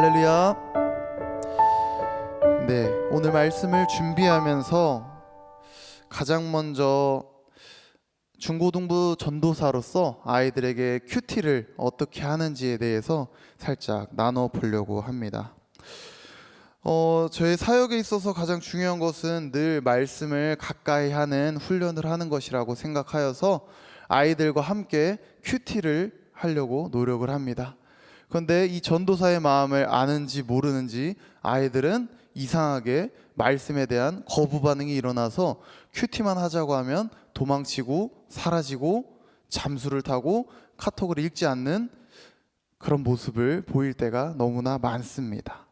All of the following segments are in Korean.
할렐루야. 네, 오늘 말씀을 준비하면서 가장 먼저 중고등부 전도사로서 아이들에게 큐티를 어떻게 하는지에 대해서 살짝 나눠 보려고 합니다. 저의 사역에 있어서 가장 중요한 것은 늘 말씀을 가까이 하는 훈련을 하는 것이라고 생각하여서 아이들과 함께 큐티를 하려고 노력을 합니다. 그런데 이 전도사의 마음을 아는지 모르는지 아이들은 이상하게 말씀에 대한 거부 반응이 일어나서 큐티만 하자고 하면 도망치고 사라지고 잠수를 타고 카톡을 읽지 않는 그런 모습을 보일 때가 너무나 많습니다.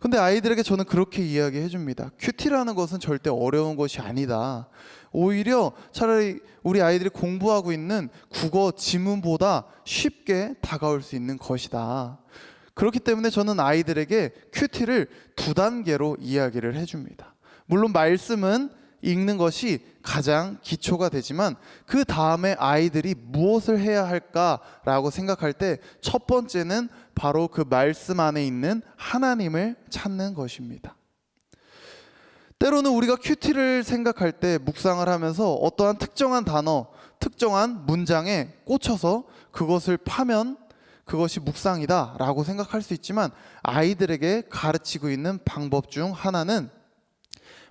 근데 아이들에게 저는 그렇게 이야기해 줍니다. 큐티라는 것은 절대 어려운 것이 아니다. 오히려 차라리 우리 아이들이 공부하고 있는 국어 지문보다 쉽게 다가올 수 있는 것이다. 그렇기 때문에 저는 아이들에게 큐티를 2단계로 이야기를 해줍니다. 물론 말씀은 읽는 것이 가장 기초가 되지만 그 다음에 아이들이 무엇을 해야 할까라고 생각할 때 첫 번째는 바로 그 말씀 안에 있는 하나님을 찾는 것입니다. 때로는 우리가 큐티를 생각할 때 묵상을 하면서 어떠한 특정한 단어, 특정한 문장에 꽂혀서 그것을 파면 그것이 묵상이다 라고 생각할 수 있지만 아이들에게 가르치고 있는 방법 중 하나는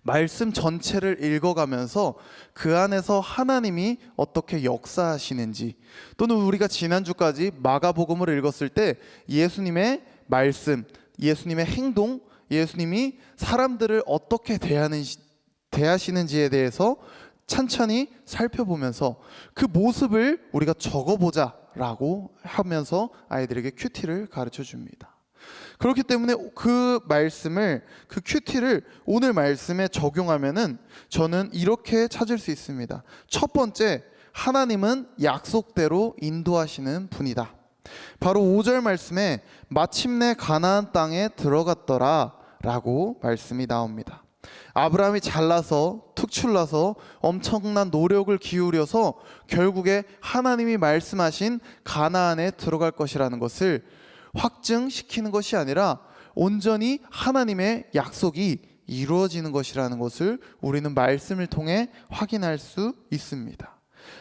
말씀 전체를 읽어가면서 그 안에서 하나님이 어떻게 역사하시는지, 또는 우리가 지난주까지 마가복음을 읽었을 때 예수님의 말씀, 예수님의 행동, 예수님이 사람들을 어떻게 대하시는지에 대해서 찬찬히 살펴보면서 그 모습을 우리가 적어보자 라고 하면서 아이들에게 큐티를 가르쳐 줍니다. 그렇기 때문에 그 큐티를 오늘 말씀에 적용하면은 저는 이렇게 찾을 수 있습니다. 첫 번째, 하나님은 약속대로 인도하시는 분이다. 바로 5절 말씀에 마침내 가나안 땅에 들어갔더라 라고 말씀이 나옵니다. 아브라함이 잘나서 특출나서 엄청난 노력을 기울여서 결국에 하나님이 말씀하신 가나안에 들어갈 것이라는 것을 확증시키는 것이 아니라 온전히 하나님의 약속이 이루어지는 것이라는 것을 우리는 말씀을 통해 확인할 수 있습니다.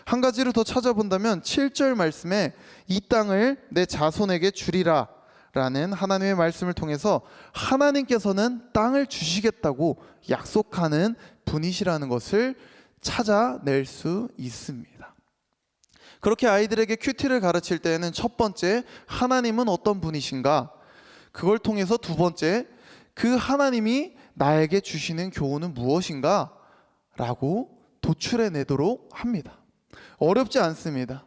한 가지를 더 찾아본다면 7절 말씀에 이 땅을 내 자손에게 주리라 라는 하나님의 말씀을 통해서 하나님께서는 땅을 주시겠다고 약속하는 분이시라는 것을 찾아낼 수 있습니다. 그렇게 아이들에게 큐티를 가르칠 때에는 첫 번째, 하나님은 어떤 분이신가? 그걸 통해서 두 번째, 그 하나님이 나에게 주시는 교훈은 무엇인가? 라고 도출해내도록 합니다. 어렵지 않습니다.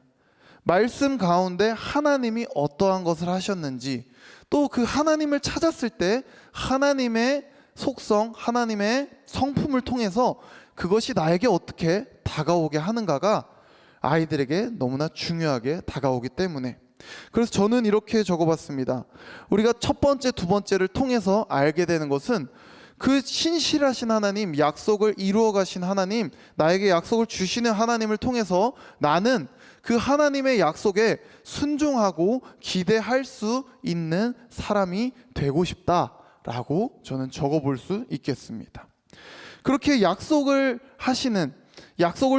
말씀 가운데 하나님이 어떠한 것을 하셨는지, 또 그 하나님을 찾았을 때 하나님의 속성, 하나님의 성품을 통해서 그것이 나에게 어떻게 다가오게 하는가가 아이들에게 너무나 중요하게 다가오기 때문에, 그래서 저는 이렇게 적어봤습니다. 우리가 첫 번째, 두 번째를 통해서 알게 되는 것은 그 신실하신 하나님, 약속을 이루어 가신 하나님, 나에게 약속을 주시는 하나님을 통해서 나는 그 하나님의 약속에 순종하고 기대할 수 있는 사람이 되고 싶다라고 저는 적어볼 수 있겠습니다. 그렇게 약속을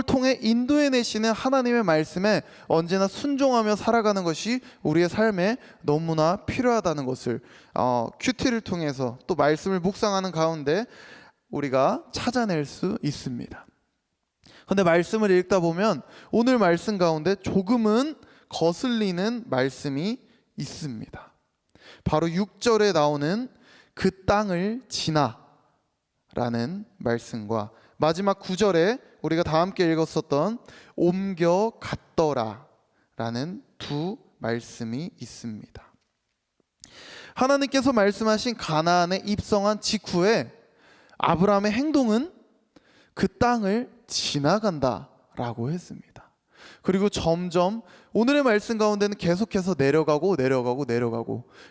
통해 인도해내시는 하나님의 말씀에 언제나 순종하며 살아가는 것이 우리의 삶에 너무나 필요하다는 것을 큐티를 통해서 또 말씀을 묵상하는 가운데 우리가 찾아낼 수 있습니다. 그런데 말씀을 읽다 보면 오늘 말씀 가운데 조금은 거슬리는 말씀이 있습니다. 바로 6절에 나오는 그 땅을 지나 라는 말씀과 마지막 9절에 우리가 다 함께 읽었었던 옮겨갔더라 라는 두 말씀이 있습니다. 하나님께서 말씀하신 가나안에 입성한 직후에 아브라함의 행동은 그 땅을 지나간다 라고 했습니다. 그리고 점점 오늘의 말씀 가운데는 계속해서 내려가고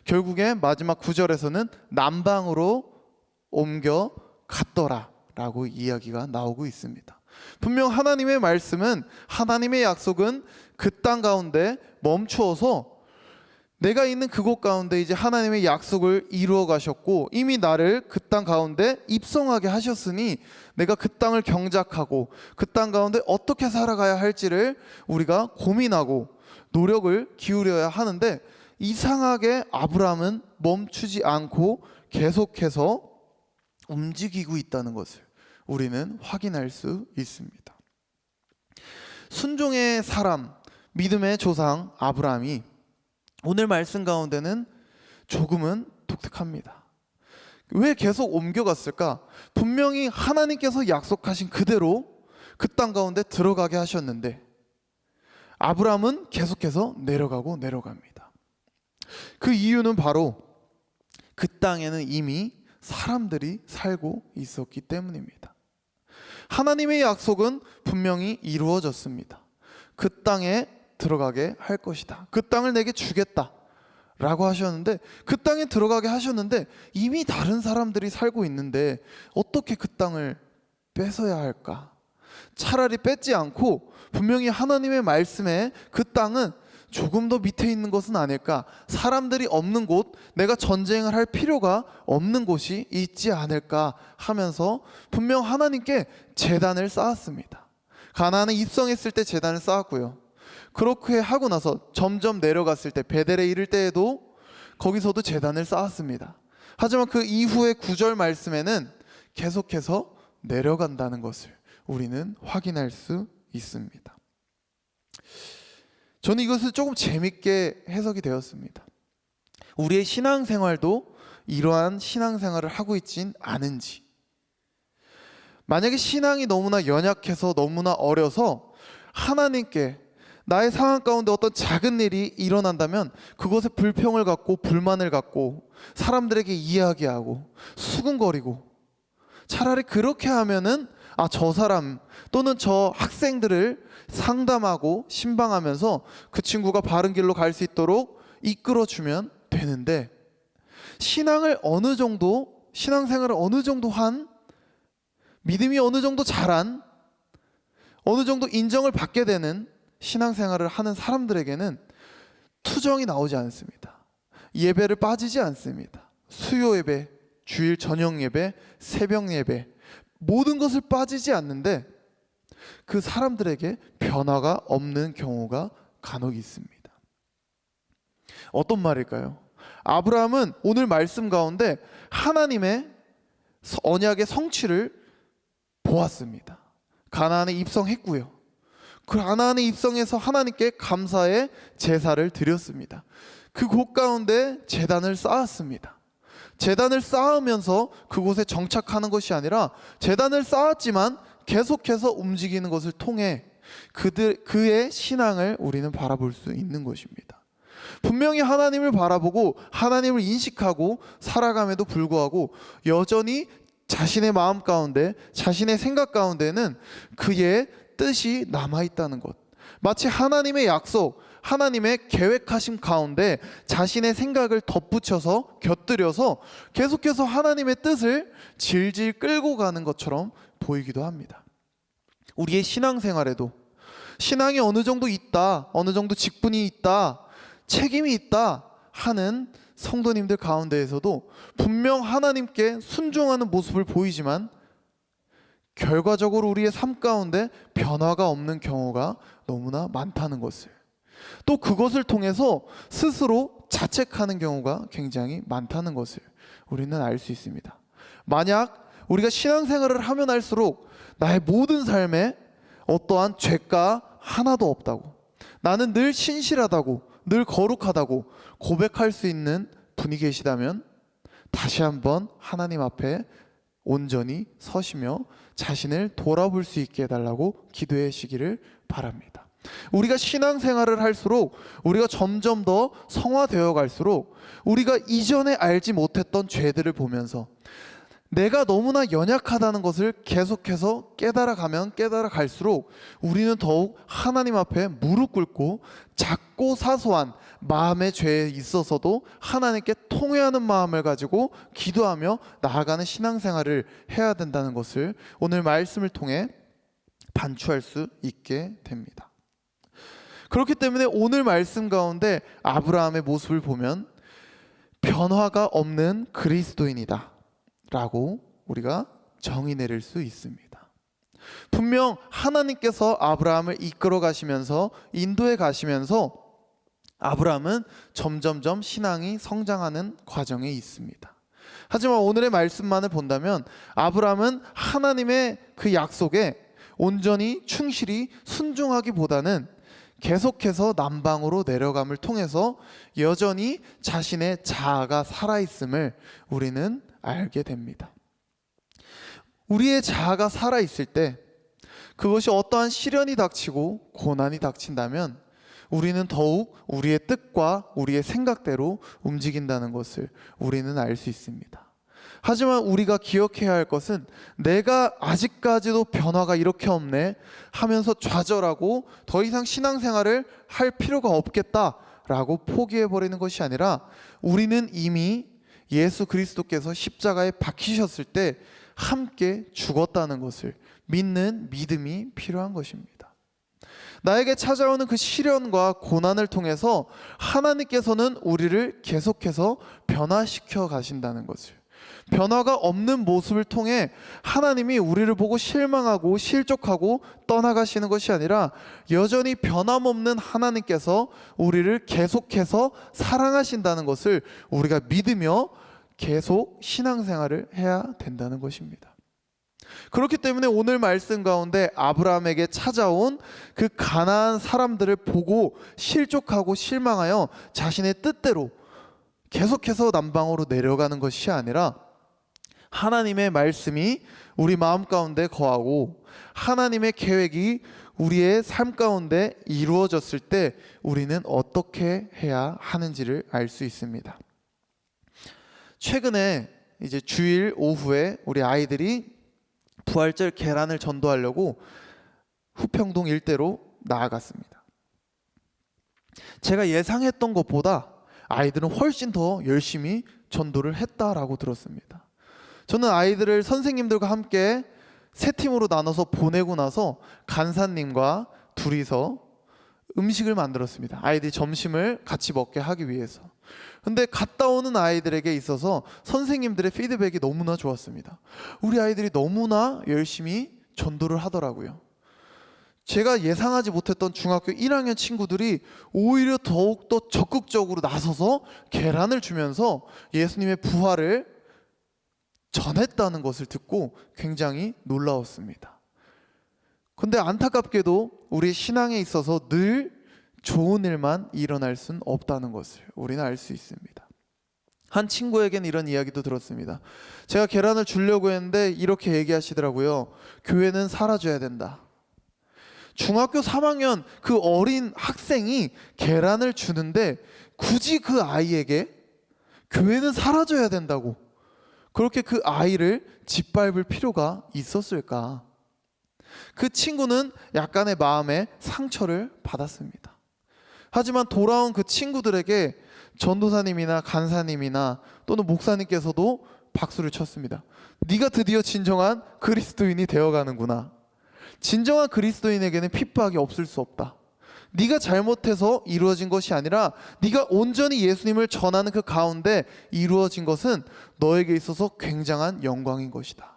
결국에 마지막 9절에서는 남방으로 옮겨갔더라 라고 이야기가 나오고 있습니다. 분명 하나님의 말씀은, 하나님의 약속은 그 땅 가운데 멈추어서 내가 있는 그곳 가운데 이제 하나님의 약속을 이루어 가셨고 이미 나를 그 땅 가운데 입성하게 하셨으니 내가 그 땅을 경작하고 그 땅 가운데 어떻게 살아가야 할지를 우리가 고민하고 노력을 기울여야 하는데, 이상하게 아브라함은 멈추지 않고 계속해서 움직이고 있다는 것을 우리는 확인할 수 있습니다. 순종의 사람, 믿음의 조상 아브라함이 오늘 말씀 가운데는 조금은 독특합니다. 왜 계속 옮겨갔을까? 분명히 하나님께서 약속하신 그대로 그 땅 가운데 들어가게 하셨는데 아브라함은 계속해서 내려가고 내려갑니다. 그 이유는 바로 그 땅에는 이미 사람들이 살고 있었기 때문입니다. 하나님의 약속은 분명히 이루어졌습니다. 그 땅에 들어가게 할 것이다. 그 땅을 내게 주겠다 라고 하셨는데, 그 땅에 들어가게 하셨는데 이미 다른 사람들이 살고 있는데 어떻게 그 땅을 뺏어야 할까? 차라리 뺏지 않고 분명히 하나님의 말씀에 그 땅은 조금 더 밑에 있는 것은 아닐까? 사람들이 없는 곳, 내가 전쟁을 할 필요가 없는 곳이 있지 않을까 하면서 분명 하나님께 제단을 쌓았습니다. 가나안에 입성했을 때 제단을 쌓았고요. 그렇게 하고 나서 점점 내려갔을 때 베델에 이를 때에도 거기서도 제단을 쌓았습니다. 하지만 그 이후의 9절 말씀에는 계속해서 내려간다는 것을 우리는 확인할 수 있습니다. 저는 이것을 조금 재밌게 해석이 되었습니다. 우리의 신앙생활도 이러한 신앙생활을 하고 있진 않은지, 만약에 신앙이 너무나 연약해서 너무나 어려서 하나님께 나의 상황 가운데 어떤 작은 일이 일어난다면 그것에 불평을 갖고 불만을 갖고 사람들에게 이야기하고 수근거리고, 차라리 그렇게 하면은 저 사람 또는 저 학생들을 상담하고 신방하면서 그 친구가 바른 길로 갈 수 있도록 이끌어주면 되는데, 신앙생활을 어느 정도 한, 믿음이 어느 정도 자란, 어느 정도 인정을 받게 되는 신앙생활을 하는 사람들에게는 투정이 나오지 않습니다. 예배를 빠지지 않습니다. 수요 예배, 주일 저녁 예배, 새벽 예배, 모든 것을 빠지지 않는데 그 사람들에게 변화가 없는 경우가 간혹 있습니다. 어떤 말일까요? 아브라함은 오늘 말씀 가운데 하나님의 언약의 성취를 보았습니다. 가나안에 입성했고요. 그 가나안에 입성해서 하나님께 감사의 제사를 드렸습니다. 그곳 가운데 제단을 쌓았습니다. 제단을 쌓으면서 그곳에 정착하는 것이 아니라 제단을 쌓았지만 계속해서 움직이는 것을 통해 그의 신앙을 우리는 바라볼 수 있는 것입니다. 분명히 하나님을 바라보고 하나님을 인식하고 살아감에도 불구하고 여전히 자신의 마음 가운데, 자신의 생각 가운데는 그의 뜻이 남아있다는 것, 마치 하나님의 약속, 하나님의 계획하심 가운데 자신의 생각을 덧붙여서 곁들여서 계속해서 하나님의 뜻을 질질 끌고 가는 것처럼 보이기도 합니다. 우리의 신앙생활에도 신앙이 어느 정도 있다, 어느 정도 직분이 있다, 책임이 있다 하는 성도님들 가운데에서도 분명 하나님께 순종하는 모습을 보이지만 결과적으로 우리의 삶 가운데 변화가 없는 경우가 너무나 많다는 것을, 또 그것을 통해서 스스로 자책하는 경우가 굉장히 많다는 것을 우리는 알 수 있습니다. 만약 우리가 신앙생활을 하면 할수록 나의 모든 삶에 어떠한 죄가 하나도 없다고, 나는 늘 신실하다고, 늘 거룩하다고 고백할 수 있는 분이 계시다면 다시 한번 하나님 앞에 온전히 서시며 자신을 돌아볼 수 있게 해달라고 기도해 주시기를 바랍니다. 우리가 신앙생활을 할수록 우리가 점점 더 성화되어 갈수록 우리가 이전에 알지 못했던 죄들을 보면서 내가 너무나 연약하다는 것을 계속해서 깨달아가면 깨달아갈수록 우리는 더욱 하나님 앞에 무릎 꿇고 작고 사소한 마음의 죄에 있어서도 하나님께 통회하는 마음을 가지고 기도하며 나아가는 신앙생활을 해야 된다는 것을 오늘 말씀을 통해 반추할 수 있게 됩니다. 그렇기 때문에 오늘 말씀 가운데 아브라함의 모습을 보면 변화가 없는 그리스도인이다 라고 우리가 정의 내릴 수 있습니다. 분명 하나님께서 아브라함을 이끌어 가시면서 인도해 가시면서 아브라함은 점점점 신앙이 성장하는 과정에 있습니다. 하지만 오늘의 말씀만을 본다면 아브라함은 하나님의 그 약속에 온전히 충실히 순종하기보다는 계속해서 남방으로 내려감을 통해서 여전히 자신의 자아가 살아있음을 우리는 알게 됩니다. 우리의 자아가 살아있을 때 그것이 어떠한 시련이 닥치고 고난이 닥친다면 우리는 더욱 우리의 뜻과 우리의 생각대로 움직인다는 것을 우리는 알 수 있습니다. 하지만 우리가 기억해야 할 것은 내가 아직까지도 변화가 이렇게 없네 하면서 좌절하고 더 이상 신앙생활을 할 필요가 없겠다라고 포기해버리는 것이 아니라 우리는 이미 예수 그리스도께서 십자가에 박히셨을 때 함께 죽었다는 것을 믿는 믿음이 필요한 것입니다. 나에게 찾아오는 그 시련과 고난을 통해서 하나님께서는 우리를 계속해서 변화시켜 가신다는 것을, 변화가 없는 모습을 통해 하나님이 우리를 보고 실망하고 실족하고 떠나가시는 것이 아니라 여전히 변함없는 하나님께서 우리를 계속해서 사랑하신다는 것을 우리가 믿으며 계속 신앙생활을 해야 된다는 것입니다. 그렇기 때문에 오늘 말씀 가운데 아브라함에게 찾아온 그 가나안 사람들을 보고 실족하고 실망하여 자신의 뜻대로 계속해서 남방으로 내려가는 것이 아니라 하나님의 말씀이 우리 마음 가운데 거하고 하나님의 계획이 우리의 삶 가운데 이루어졌을 때 우리는 어떻게 해야 하는지를 알 수 있습니다. 최근에 이제 주일 오후에 우리 아이들이 부활절 계란을 전도하려고 후평동 일대로 나아갔습니다. 제가 예상했던 것보다 아이들은 훨씬 더 열심히 전도를 했다라고 들었습니다. 저는 아이들을 선생님들과 함께 세 팀으로 나눠서 보내고 나서 간사님과 둘이서 음식을 만들었습니다. 아이들이 점심을 같이 먹게 하기 위해서. 근데 갔다 오는 아이들에게 있어서 선생님들의 피드백이 너무나 좋았습니다. 우리 아이들이 너무나 열심히 전도를 하더라고요. 제가 예상하지 못했던 중학교 1학년 친구들이 오히려 더욱더 적극적으로 나서서 계란을 주면서 예수님의 부활을 전했다는 것을 듣고 굉장히 놀라웠습니다. 근데 안타깝게도 우리 신앙에 있어서 늘 좋은 일만 일어날 수는 없다는 것을 우리는 알 수 있습니다. 한 친구에게는 이런 이야기도 들었습니다. 제가 계란을 주려고 했는데 이렇게 얘기하시더라고요. 교회는 사라져야 된다. 중학교 3학년 그 어린 학생이 계란을 주는데 굳이 그 아이에게 교회는 사라져야 된다고 그렇게 그 아이를 짓밟을 필요가 있었을까? 그 친구는 약간의 마음에 상처를 받았습니다. 하지만 돌아온 그 친구들에게 전도사님이나 간사님이나 또는 목사님께서도 박수를 쳤습니다. 네가 드디어 진정한 그리스도인이 되어가는구나. 진정한 그리스도인에게는 핍박이 없을 수 없다. 네가 잘못해서 이루어진 것이 아니라 네가 온전히 예수님을 전하는 그 가운데 이루어진 것은 너에게 있어서 굉장한 영광인 것이다.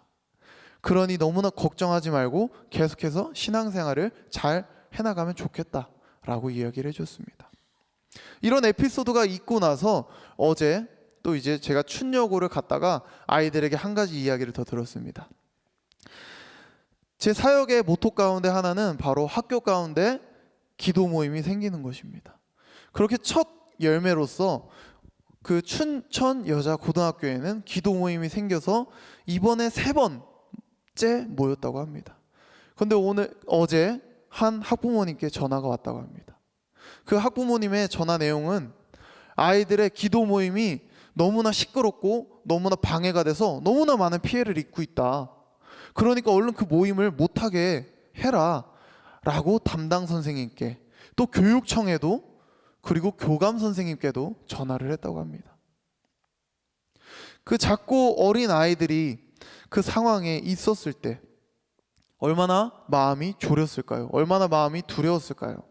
그러니 너무나 걱정하지 말고 계속해서 신앙생활을 잘 해나가면 좋겠다라고 이야기를 해줬습니다. 이런 에피소드가 있고 나서 어제 또 이제 제가 춘여고를 갔다가 아이들에게 한 가지 이야기를 더 들었습니다. 제 사역의 모토 가운데 하나는 바로 학교 가운데 기도 모임이 생기는 것입니다. 그렇게 첫 열매로서 그 춘천 여자 고등학교에는 기도 모임이 생겨서 이번에 3번째 모였다고 합니다. 그런데 어제 한 학부모님께 전화가 왔다고 합니다. 그 학부모님의 전화 내용은 아이들의 기도 모임이 너무나 시끄럽고 너무나 방해가 돼서 너무나 많은 피해를 입고 있다. 그러니까 얼른 그 모임을 못하게 해라 라고 담당 선생님께 또 교육청에도 그리고 교감 선생님께도 전화를 했다고 합니다. 그 작고 어린 아이들이 그 상황에 있었을 때 얼마나 마음이 졸였을까요? 얼마나 마음이 두려웠을까요?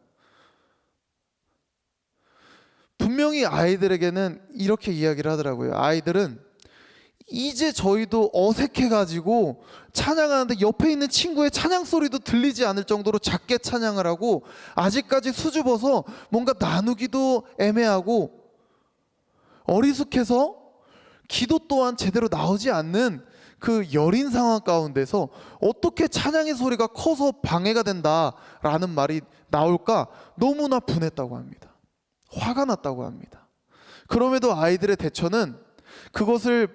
분명히 아이들에게는 이렇게 이야기를 하더라고요. 아이들은 이제 저희도 어색해가지고 찬양하는데 옆에 있는 친구의 찬양 소리도 들리지 않을 정도로 작게 찬양을 하고 아직까지 수줍어서 뭔가 나누기도 애매하고 어리숙해서 기도 또한 제대로 나오지 않는 그 여린 상황 가운데서 어떻게 찬양의 소리가 커서 방해가 된다라는 말이 나올까 너무나 분했다고 합니다. 화가 났다고 합니다. 그럼에도 아이들의 대처는 그것을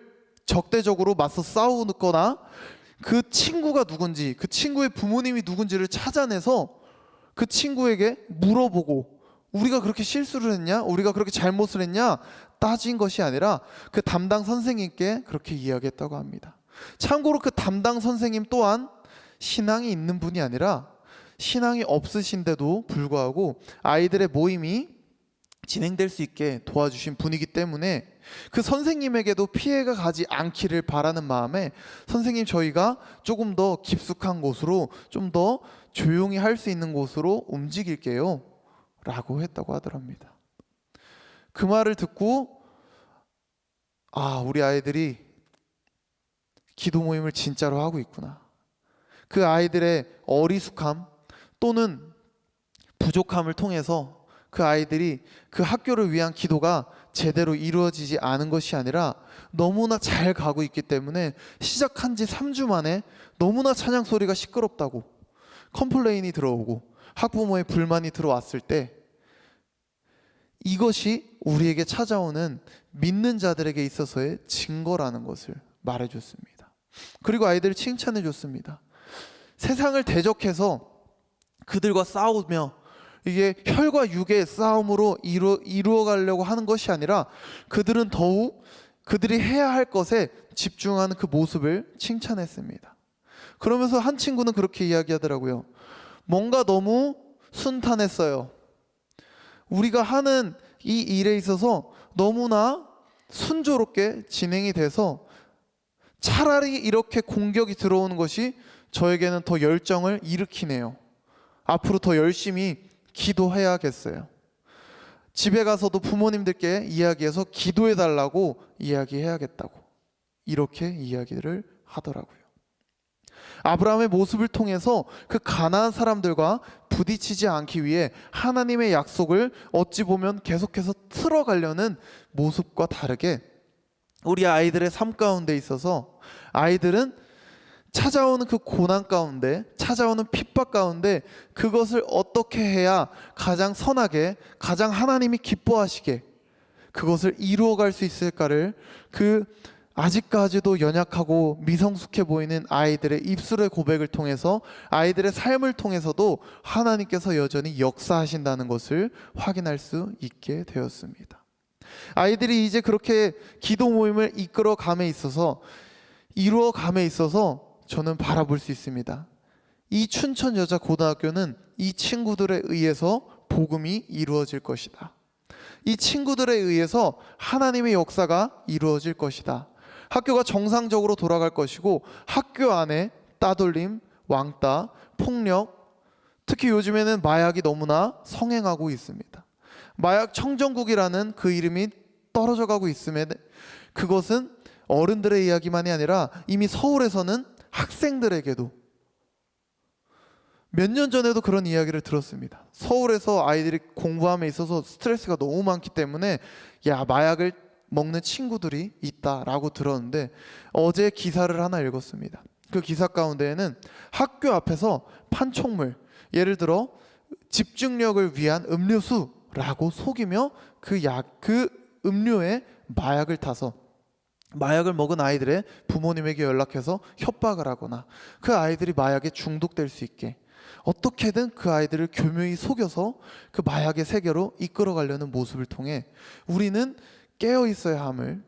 적대적으로 맞서 싸우거나 그 친구가 누군지, 그 친구의 부모님이 누군지를 찾아내서 그 친구에게 물어보고 우리가 그렇게 실수를 했냐? 우리가 그렇게 잘못을 했냐? 따진 것이 아니라 그 담당 선생님께 그렇게 이야기했다고 합니다. 참고로 그 담당 선생님 또한 신앙이 있는 분이 아니라 신앙이 없으신데도 불구하고 아이들의 모임이 진행될 수 있게 도와주신 분이기 때문에 그 선생님에게도 피해가 가지 않기를 바라는 마음에 선생님 저희가 조금 더 깊숙한 곳으로 좀 더 조용히 할 수 있는 곳으로 움직일게요 라고 했다고 하더랍니다. 그 말을 듣고 우리 아이들이 기도 모임을 진짜로 하고 있구나. 그 아이들의 어리숙함 또는 부족함을 통해서 그 아이들이 그 학교를 위한 기도가 제대로 이루어지지 않은 것이 아니라 너무나 잘 가고 있기 때문에 시작한 지 3주 만에 너무나 찬양 소리가 시끄럽다고 컴플레인이 들어오고 학부모의 불만이 들어왔을 때 이것이 우리에게 찾아오는 믿는 자들에게 있어서의 증거라는 것을 말해줬습니다. 그리고 아이들을 칭찬해줬습니다. 세상을 대적해서 그들과 싸우며 이게 혈과 육의 싸움으로 이루어 가려고 하는 것이 아니라 그들은 더욱 그들이 해야 할 것에 집중하는 그 모습을 칭찬했습니다. 그러면서 한 친구는 그렇게 이야기하더라고요. 뭔가 너무 순탄했어요. 우리가 하는 이 일에 있어서 너무나 순조롭게 진행이 돼서 차라리 이렇게 공격이 들어오는 것이 저에게는 더 열정을 일으키네요. 앞으로 더 열심히 기도해야겠어요. 집에 가서도 부모님들께 이야기해서 기도해 달라고 이야기해야겠다고 이렇게 이야기를 하더라고요. 아브라함의 모습을 통해서 그 가나안 사람들과 부딪히지 않기 위해 하나님의 약속을 어찌 보면 계속해서 틀어가려는 모습과 다르게 우리 아이들의 삶 가운데 있어서 아이들은 찾아오는 그 고난 가운데, 찾아오는 핍박 가운데 그것을 어떻게 해야 가장 선하게, 가장 하나님이 기뻐하시게 그것을 이루어갈 수 있을까를 그 아직까지도 연약하고 미성숙해 보이는 아이들의 입술의 고백을 통해서 아이들의 삶을 통해서도 하나님께서 여전히 역사하신다는 것을 확인할 수 있게 되었습니다. 아이들이 이제 그렇게 기도 모임을 이끌어감에 있어서 이루어감에 있어서 저는 바라볼 수 있습니다. 이 춘천여자고등학교는 이 친구들에 의해서 복음이 이루어질 것이다. 이 친구들에 의해서 하나님의 역사가 이루어질 것이다. 학교가 정상적으로 돌아갈 것이고 학교 안에 따돌림, 왕따, 폭력, 특히 요즘에는 마약이 너무나 성행하고 있습니다. 마약 청정국이라는 그 이름이 떨어져 가고 있음에 그것은 어른들의 이야기만이 아니라 이미 서울에서는 학생들에게도 몇 년 전에도 그런 이야기를 들었습니다. 서울에서 아이들이 공부함에 있어서 스트레스가 너무 많기 때문에 마약을 먹는 친구들이 있다라고 들었는데 어제 기사를 하나 읽었습니다. 그 기사 가운데에는 학교 앞에서 판촉물, 예를 들어 집중력을 위한 음료수라고 속이며 그 음료에 마약을 타서 마약을 먹은 아이들의 부모님에게 연락해서 협박을 하거나 그 아이들이 마약에 중독될 수 있게 어떻게든 그 아이들을 교묘히 속여서 그 마약의 세계로 이끌어가려는 모습을 통해 우리는 깨어 있어야 함을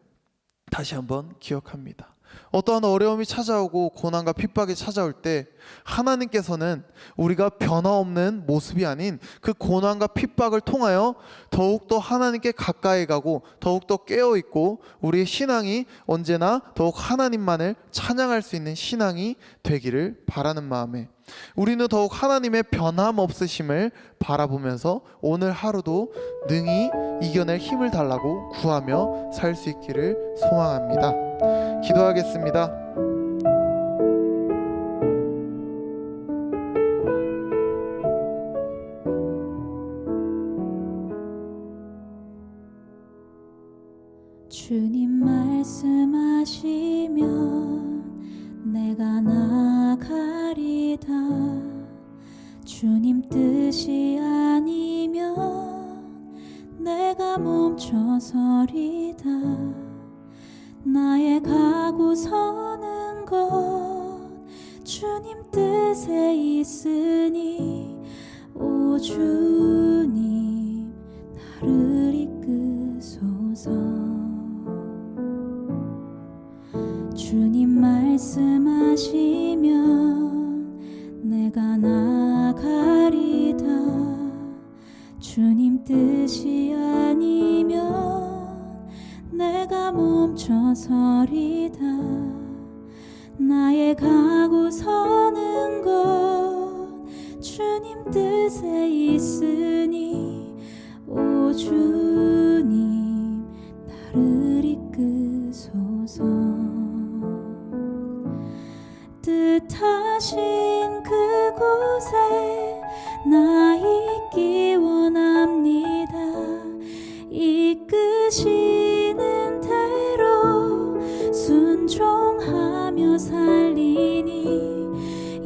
다시 한번 기억합니다. 어떠한 어려움이 찾아오고 고난과 핍박이 찾아올 때 하나님께서는 우리가 변화없는 모습이 아닌 그 고난과 핍박을 통하여 더욱더 하나님께 가까이 가고 더욱더 깨어있고 우리의 신앙이 언제나 더욱 하나님만을 찬양할 수 있는 신앙이 되기를 바라는 마음에 우리는 더욱 하나님의 변함없으심을 바라보면서 오늘 하루도 능히 이겨낼 힘을 달라고 구하며 살 수 있기를 소망합니다. 기도하겠습니다. 주님 말씀하시면 내가 나가리다. 주님 뜻이 아니면 내가 멈춰서리다. 나의 가고 서는 것 주님 뜻에 있으니 오 주님 나를 이끄소서. 주님 말씀하시면 내가 나가리다. 주님 뜻이 아니면 내가 멈춰서리다. 나의 가고 서는 것 주님 뜻에 있으니 오 주님 나를 이끄소서. 뜻하신 그곳에 나 있기 원합니다. 이끄시는 대로 순종하며 살리니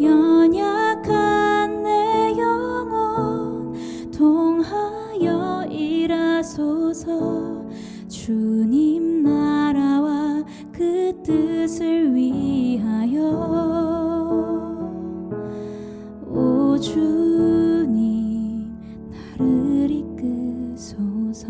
연약한 내 영혼 통하여 일하소서. 주님 나라와 그 뜻을 위하여 오 주님 나를 이끄소서.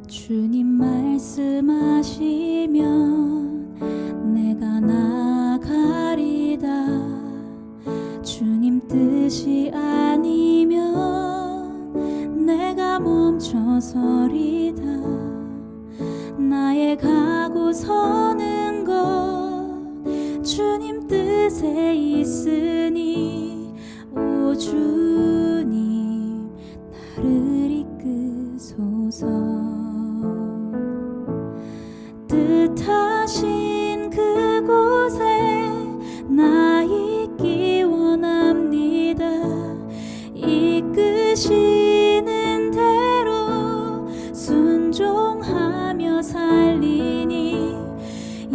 주님 말씀하시면 내가 나가리다. 주님 뜻이 아니면 내가 멈춰서리다. 나의 가고 서는 것 주님 뜻에 있으니 오 주님 나를 이끄소서. 뜻하신 그곳에 나 있기 원합니다. 이끄시는 대로 순종하며 살리니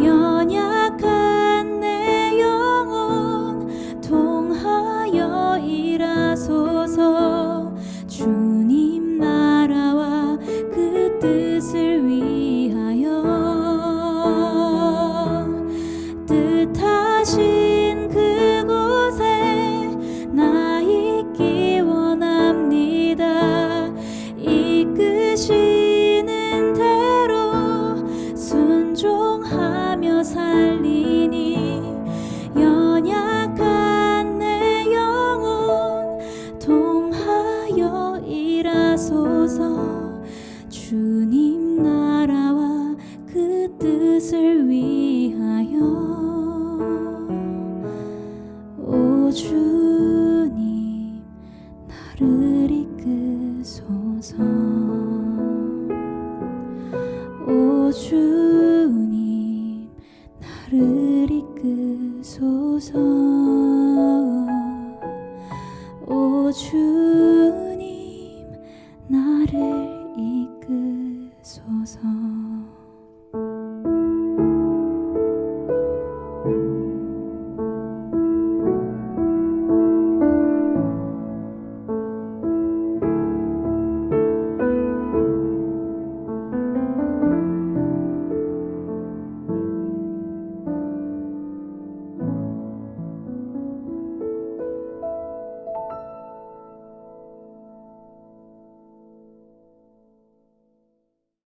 연약한 내 영혼 통하여 일하소서. 주님 나라와 그 뜻을 위하여 뜻하신 그곳에 나 있기 원합니다. 이끄시는 대로 순종하며 살리니 연약한 내 영혼 통하여 일하소서. 주님 나라와 그 뜻을 위하여 오 주님 나를 이끄소서. 오 주님 나를 이끄소서. 오 주님 나를 이끄소서.